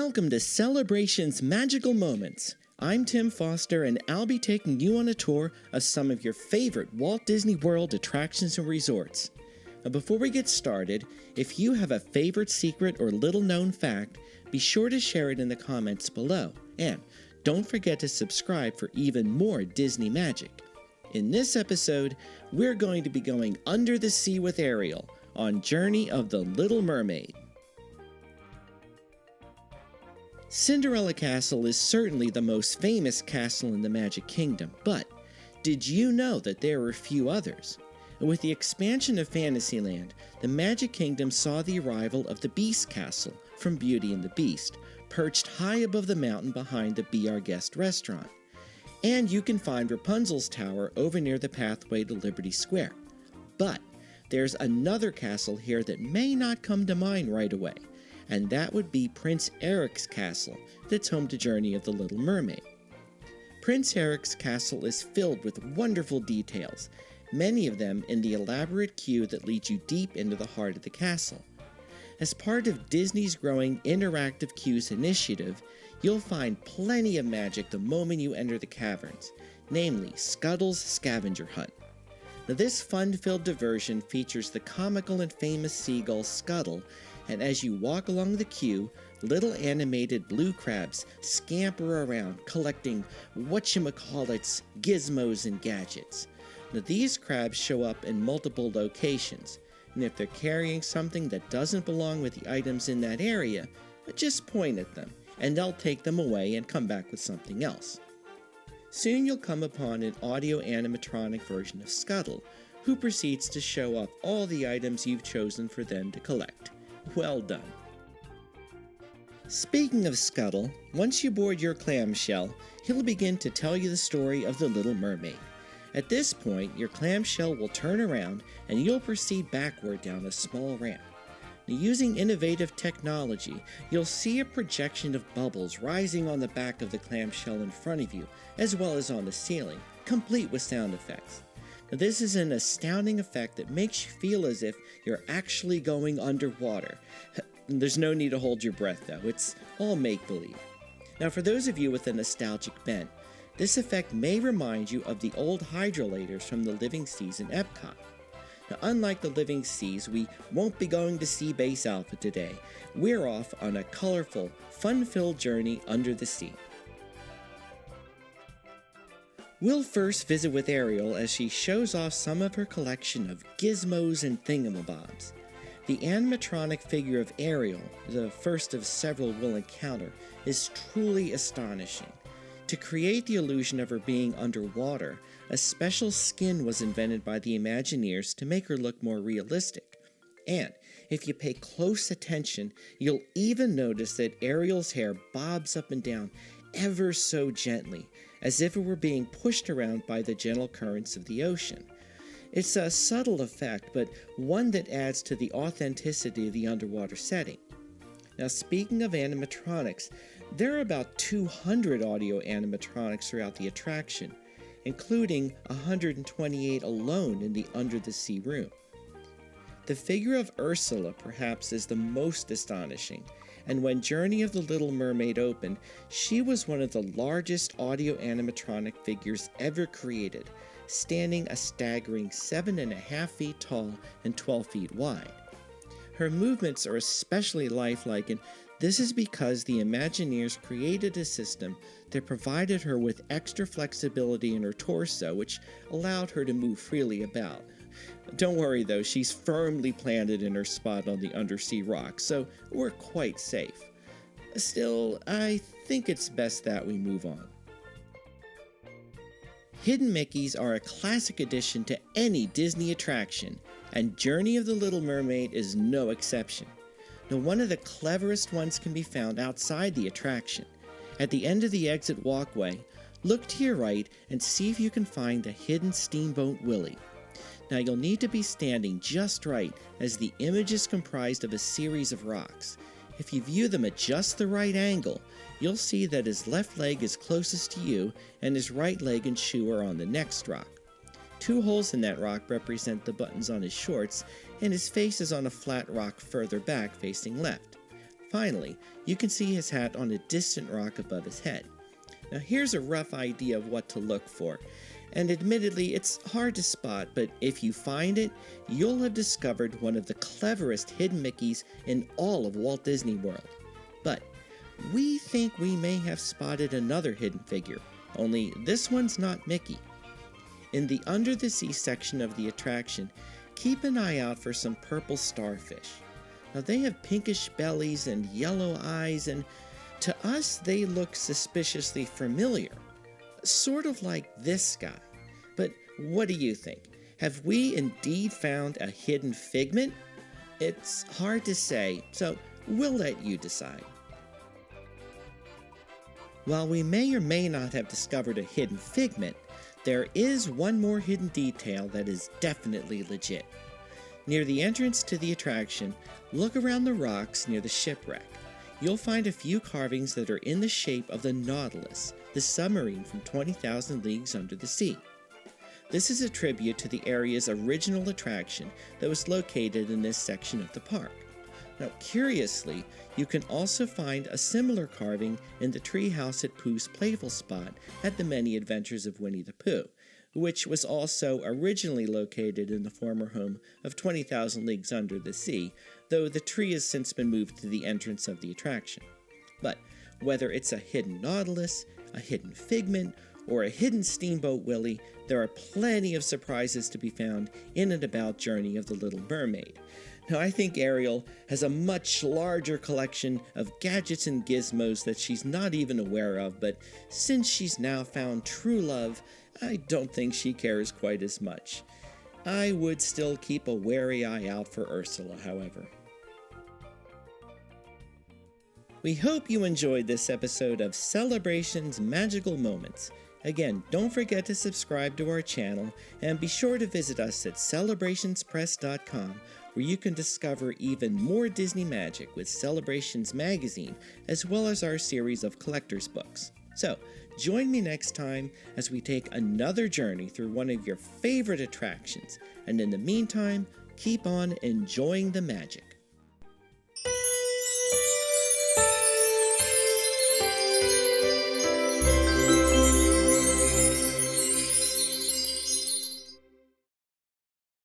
Welcome to Celebration's Magical Moments. I'm Tim Foster, and I'll be taking you on a tour of some of your favorite Walt Disney World attractions and resorts. Now, before we get started, if you have a favorite secret or little-known fact, be sure to share it in the comments below. And don't forget to subscribe for even more Disney magic. In this episode, we're going to be going under the sea with Ariel on Journey of the Little Mermaid. Cinderella Castle is certainly the most famous castle in the Magic Kingdom, but did you know that there are a few others? With the expansion of Fantasyland, the Magic Kingdom saw the arrival of the Beast Castle from Beauty and the Beast, perched high above the mountain behind the Be Our Guest restaurant. And you can find Rapunzel's Tower over near the pathway to Liberty Square. But there's another castle here that may not come to mind right away, and that would be Prince Eric's castle that's home to Journey of the Little Mermaid. Prince Eric's castle is filled with wonderful details, many of them in the elaborate queue that leads you deep into the heart of the castle. As part of Disney's growing Interactive Queues initiative, you'll find plenty of magic the moment you enter the caverns, namely Scuttle's scavenger hunt. Now, this fun-filled diversion features the comical and famous seagull Scuttle, and as you walk along the queue, little animated blue crabs scamper around collecting whatchamacallits, gizmos, and gadgets. Now, these crabs show up in multiple locations, and if they're carrying something that doesn't belong with the items in that area, just point at them, and they'll take them away and come back with something else. Soon you'll come upon an audio animatronic version of Scuttle, who proceeds to show off all the items you've chosen for them to collect. Well done. Speaking of Scuttle, once you board your clamshell, he'll begin to tell you the story of the Little Mermaid. At this point, your clamshell will turn around and you'll proceed backward down a small ramp. Now, using innovative technology, you'll see a projection of bubbles rising on the back of the clamshell in front of you, as well as on the ceiling, complete with sound effects. Now, this is an astounding effect that makes you feel as if you're actually going underwater. There's no need to hold your breath, though. It's all make-believe. Now, for those of you with a nostalgic bent, this effect may remind you of the old hydrolators from the Living Seas in Epcot. Now, unlike the Living Seas, we won't be going to Sea Base Alpha today. We're off on a colorful, fun-filled journey under the sea. We'll first visit with Ariel as she shows off some of her collection of gizmos and thingamabobs. The animatronic figure of Ariel, the first of several we'll encounter, is truly astonishing. To create the illusion of her being underwater, a special skin was invented by the Imagineers to make her look more realistic. And if you pay close attention, you'll even notice that Ariel's hair bobs up and down ever so gently, as if it were being pushed around by the gentle currents of the ocean. It's a subtle effect, but one that adds to the authenticity of the underwater setting. Now, speaking of animatronics, there are about 200 audio animatronics throughout the attraction, including 128 alone in the Under the Sea room. The figure of Ursula, perhaps, is the most astonishing, and when Journey of the Little Mermaid opened, she was one of the largest audio animatronic figures ever created, standing a staggering 7.5 feet tall and 12 feet wide. Her movements are especially lifelike, and this is because the Imagineers created a system that provided her with extra flexibility in her torso, which allowed her to move freely about. Don't worry though, she's firmly planted in her spot on the undersea rock, so we're quite safe. Still, I think it's best that we move on. Hidden Mickeys are a classic addition to any Disney attraction, and Journey of the Little Mermaid is no exception. Now, one of the cleverest ones can be found outside the attraction. At the end of the exit walkway, look to your right and see if you can find the hidden Steamboat Willie. Now, you'll need to be standing just right, as the image is comprised of a series of rocks. If you view them at just the right angle, you'll see that his left leg is closest to you and his right leg and shoe are on the next rock. 2 holes in that rock represent the buttons on his shorts, and his face is on a flat rock further back facing left. Finally, you can see his hat on a distant rock above his head. Now here's a rough idea of what to look for, and admittedly it's hard to spot, but if you find it, you'll have discovered one of the cleverest hidden Mickeys in all of Walt Disney World. But we think we may have spotted another hidden figure, only this one's not Mickey. In the Under the Sea section of the attraction, keep an eye out for some purple starfish. Now they have pinkish bellies and yellow eyes, and to us they look suspiciously familiar. Sort of like this guy. But what do you think? Have we indeed found a hidden figment? It's hard to say, so we'll let you decide. While we may or may not have discovered a hidden figment, there is one more hidden detail that is definitely legit. Near the entrance to the attraction, look around the rocks near the shipwreck. You'll find a few carvings that are in the shape of the Nautilus, the submarine from 20,000 Leagues Under the Sea. This is a tribute to the area's original attraction that was located in this section of the park. Now, curiously, you can also find a similar carving in the treehouse at Pooh's Playful Spot at the Many Adventures of Winnie the Pooh, which was also originally located in the former home of 20,000 Leagues Under the Sea, though the tree has since been moved to the entrance of the attraction. But whether it's a hidden Nautilus, a hidden figment, or a hidden Steamboat Willie, there are plenty of surprises to be found in and about Journey of the Little Mermaid. Now, I think Ariel has a much larger collection of gadgets and gizmos that she's not even aware of, but since she's now found true love, I don't think she cares quite as much. I would still keep a wary eye out for Ursula, however. We hope you enjoyed this episode of Celebration's Magical Moments. Again, don't forget to subscribe to our channel, and be sure to visit us at celebrationspress.com, where you can discover even more Disney magic with Celebrations magazine, as well as our series of collector's books. So, join me next time as we take another journey through one of your favorite attractions, and in the meantime, keep on enjoying the magic.